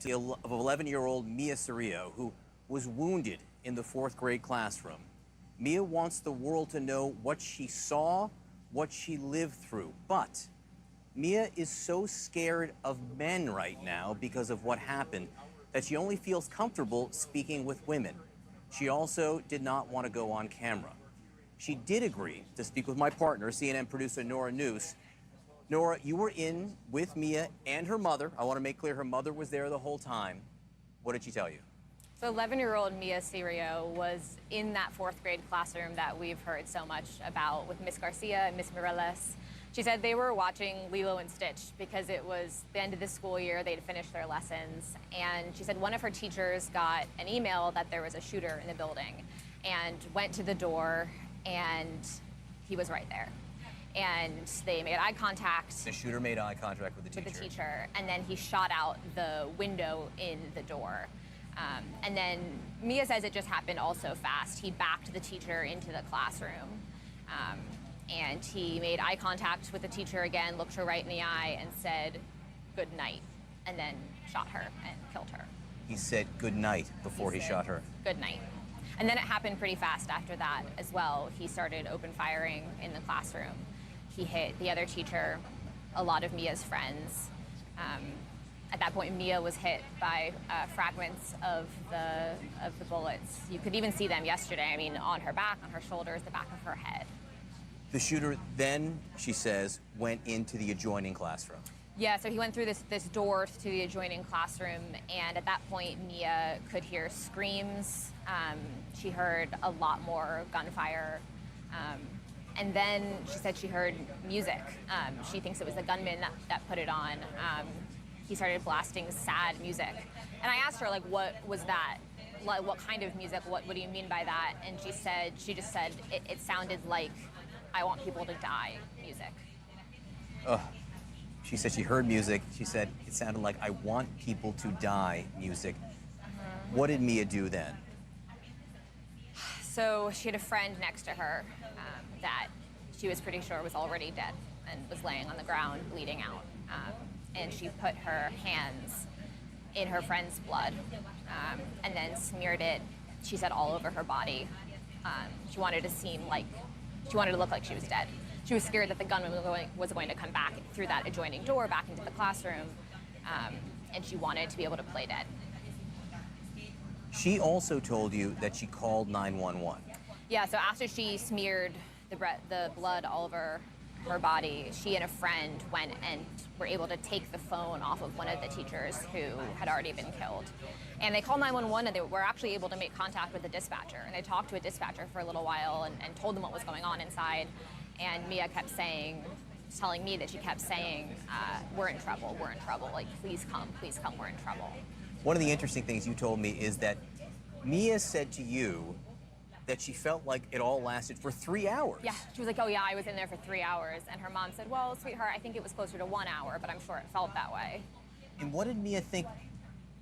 of 11-year-old Mia Cirio, who was wounded in the 4th grade classroom. Mia wants the world to know what she saw, what she lived through. But Mia is so scared of men right now because of what happened that she only feels comfortable speaking with women. She also did not want to go on camera. She did agree to speak with my partner, CNN producer Nora Noose. Nora, you were in with Mia and her mother. I want to make clear her mother was there the whole time. What did she tell you? So 11-year-old Mia Cirio was in that 4th grade classroom that we've heard so much about with Miss Garcia and Miss Mireles. She said they were watching Lilo and Stitch because it was the end of the school year, they'd finished their lessons, and she said one of her teachers got an email that there was a shooter in the building and went to the door, and he was right there. And they made eye contact. The shooter made eye contact with the teacher. With the teacher, and then he shot out the window in the door. And then Mia says it just happened all so fast. He backed the teacher into the classroom, and he made eye contact with the teacher again, looked her right in the eye, and said, "Good night," and then shot her and killed her. He said good night before he shot her. Good night. And then it happened pretty fast after that as well. He started open firing in the classroom. He hit the other teacher, a lot of Mia's friends. At that point, Mia was hit by fragments of the bullets. You could even see them yesterday. I mean, on her back, on her shoulders, the back of her head. The shooter then, she says, went into the adjoining classroom. Yeah, so he went through this door to the adjoining classroom, and at that point, Mia could hear screams. She heard a lot more gunfire. And then she said she heard music. She thinks it was the gunman that put it on. He started blasting sad music. And I asked her, like, what was that? Like, what kind of music? What do you mean by that? And she just said, it sounded like I want people to die music. She said she heard music. She said it sounded like I want people to die music. What did Mia do then? So she had a friend next to her that she was pretty sure was already dead and was laying on the ground bleeding out. And she put her hands in her friend's blood and then smeared it, she said, all over her body. She wanted to look like she was dead. She was scared that the gunman was going to come back through that adjoining door back into the classroom, and she wanted to be able to play dead. She also told you that she called 911. Yeah, so after she smeared the blood all over her body, she and a friend went and were able to take the phone off of one of the teachers who had already been killed. And they called 911, and they were actually able to make contact with the dispatcher. And they talked to a dispatcher for a little while and told them what was going on inside. And Mia kept telling me that she kept saying, we're in trouble, like, please come, we're in trouble. One of the interesting things you told me is that Mia said to you that she felt like it all lasted for 3 hours. Yeah, she was like, oh yeah, I was in there for 3 hours. And her mom said, well, sweetheart, I think it was closer to 1 hour, but I'm sure it felt that way. And what did Mia think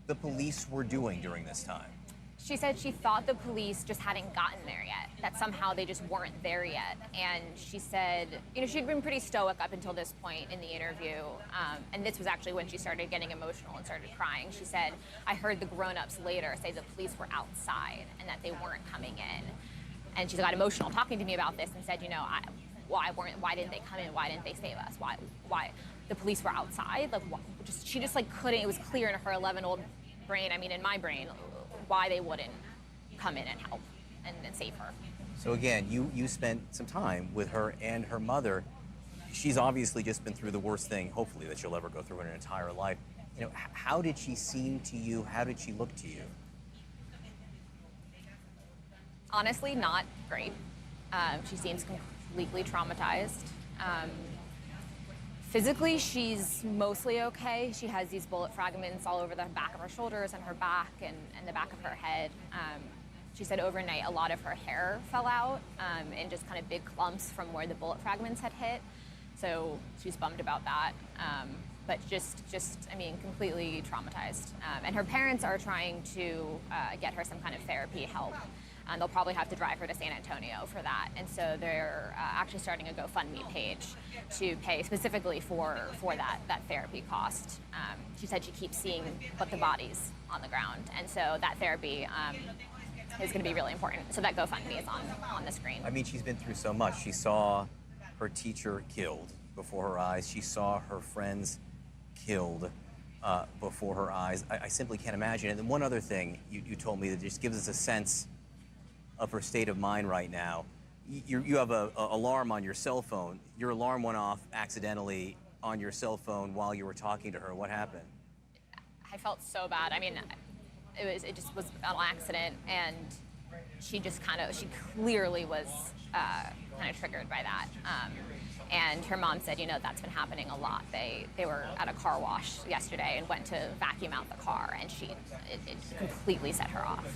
the police were doing during this time? She said she thought the police just hadn't gotten there yet, that somehow they just weren't there yet. And she said, she'd been pretty stoic up until this point in the interview. And this was actually when she started getting emotional and started crying. She said, I heard the grown-ups later say the police were outside and that they weren't coming in. And she got emotional talking to me about this and said, why didn't they come in? Why didn't they save us? Why? The police were outside? Like, she just couldn't, it was clear in her 11-year-old brain, in my brain, why they wouldn't come in and help and save her. So again, you spent some time with her and her mother. She's obviously just been through the worst thing, hopefully, that she'll ever go through in her entire life. How did she seem to you? How did she look to you? Honestly, not great. She seems completely traumatized. Physically, she's mostly okay. She has these bullet fragments all over the back of her shoulders and her back and the back of her head. She said overnight a lot of her hair fell out in just kind of big clumps from where the bullet fragments had hit. So she's bummed about that. But just completely traumatized. And her parents are trying to get her some kind of therapy help. They'll probably have to drive her to San Antonio for that. And so they're actually starting a GoFundMe page to pay specifically for that therapy cost. She said she keeps seeing but the bodies on the ground. And so that therapy is going to be really important. So that GoFundMe is on the screen. I mean, she's been through so much. She saw her teacher killed before her eyes. She saw her friends killed before her eyes. I simply can't imagine. And then one other thing you told me that just gives us a sense of her state of mind right now. You have an alarm on your cell phone. Your alarm went off accidentally on your cell phone while you were talking to her. What happened? I felt so bad. I mean, it just was an accident, and she clearly was kind of triggered by that. And her mom said, you know, that's been happening a lot. They were at a car wash yesterday and went to vacuum out the car, and it completely set her off.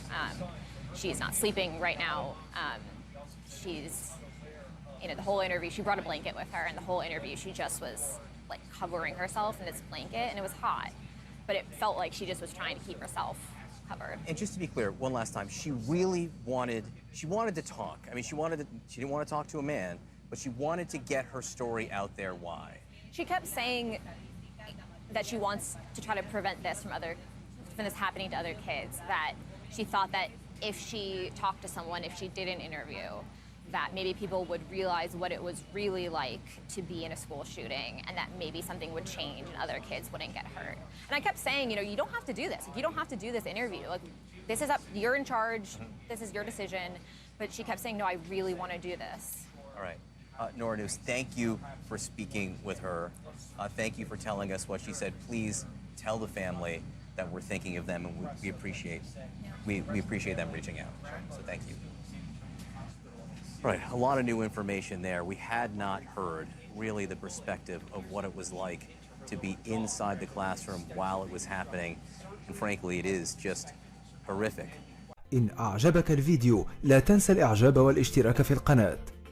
She's not sleeping right now. She's, you know, the whole interview, she brought a blanket with her, and the whole interview she just was like covering herself in this blanket, and it was hot. But it felt like she just was trying to keep herself covered. And just to be clear, one last time, she really wanted to talk. I mean, she didn't want to talk to a man, but she wanted to get her story out there. Why? She kept saying that she wants to try to prevent this from this happening to other kids, that she thought that if she talked to someone, if she did an interview, that maybe people would realize what it was really like to be in a school shooting, and that maybe something would change and other kids wouldn't get hurt. And I kept saying, you know, you don't have to do this. Like, you don't have to do this interview. Like, this is up, you're in charge, this is your decision. But she kept saying, no, I really want to do this. All right. Nora News, thank you for speaking with her. Thank you for telling us what she said. Please tell the family that we're thinking of them, and we appreciate them reaching out. So thank you. Right, a lot of new information there. We had not heard really the perspective of what it was like to be inside the classroom while it was happening. And frankly, it is just horrific. إن أعجبك الفيديو لا تنسى الإعجاب والاشتراك في القناة.